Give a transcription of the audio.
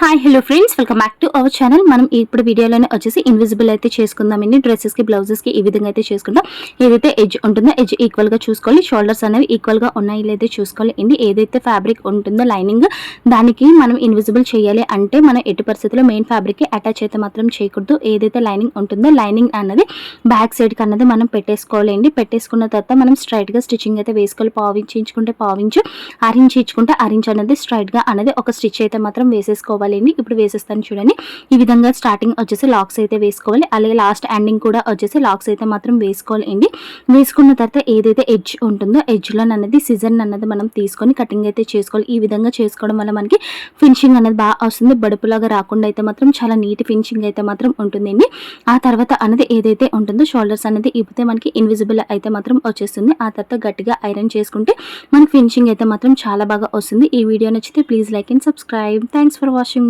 Hi hello friends, welcome back to our channel. మనం ఇప్పుడు వీడియోలోనే వచ్చేసి ఇన్విజిబుల్ అయితే చేసుకుందామండి. డ్రెస్సెస్కి బ్లౌజెస్కి ఈ విధంగా అయితే చేసుకుందాం. ఏదైతే ఎడ్జ్ ఉంటుందో ఎడ్జ్ ఈక్వల్గా చూసుకోవాలి, షోల్డర్స్ అనేవి ఈక్వల్గా ఉన్నాయి లేదో చూసుకోవాలి అండి. ఏదైతే ఫ్యాబ్రిక్ ఉంటుందో లైనింగ్ దానికి మనం ఇన్విజిబుల్ చేయాలి అంటే మనం ఎట్టి పరిస్థితుల్లో మెయిన్ ఫ్యాబ్రిక్కి అటాచ్ అయితే మాత్రం చేయకూడదు. ఏదైతే లైనింగ్ ఉంటుందో లైనింగ్ అన్నది బ్యాక్ సైడ్కి అన్నది మనం పెట్టేసుకోవాలండి. పెట్టేసుకున్న తర్వాత మనం స్ట్రైట్గా స్టిచ్చింగ్ అయితే వేసుకోవాలి. పావించి ఇచ్చుకుంటే పావించు, అరించి ఇచ్చుకుంటే అరించి అనేది స్ట్రైట్గా అనేది ఒక స్టిచ్ అయితే మాత్రం వేసేసుకోవాలి. ఇప్పుడు వేసేస్తాను చూడండి. ఈ విధంగా స్టార్టింగ్ వచ్చేసి లాక్స్ అయితే వేసుకోవాలి, అలాగే లాస్ట్ ఎండింగ్ కూడా వచ్చేసి లాక్స్ అయితే మాత్రం వేసుకోవాలి అండి. వేసుకున్న తర్వాత ఏదైతే ఎడ్జ్ ఉంటుందో ఎడ్జ్లో అన్నది సిజర్ అన్నది మనం తీసుకొని కటింగ్ అయితే చేసుకోవాలి. ఈ విధంగా చేసుకోవడం వల్ల మనకి ఫినిషింగ్ అనేది బాగా వస్తుంది. బడుపులాగా రాకుండా అయితే మాత్రం చాలా నీట్ ఫినిషింగ్ అయితే మాత్రం ఉంటుందండి. ఆ తర్వాత అనేది ఏదైతే ఉంటుందో షోల్డర్స్ అనేది ఇప్పితే మనకి ఇన్విజిబుల్ అయితే మాత్రం వచ్చేస్తుంది. ఆ తర్వాత గట్టిగా ఐరన్ చేసుకుంటే మనకి ఫినిషింగ్ అయితే మాత్రం చాలా బాగా వస్తుంది. ఈ వీడియో నచ్చితే please like and subscribe. Thanks for watching.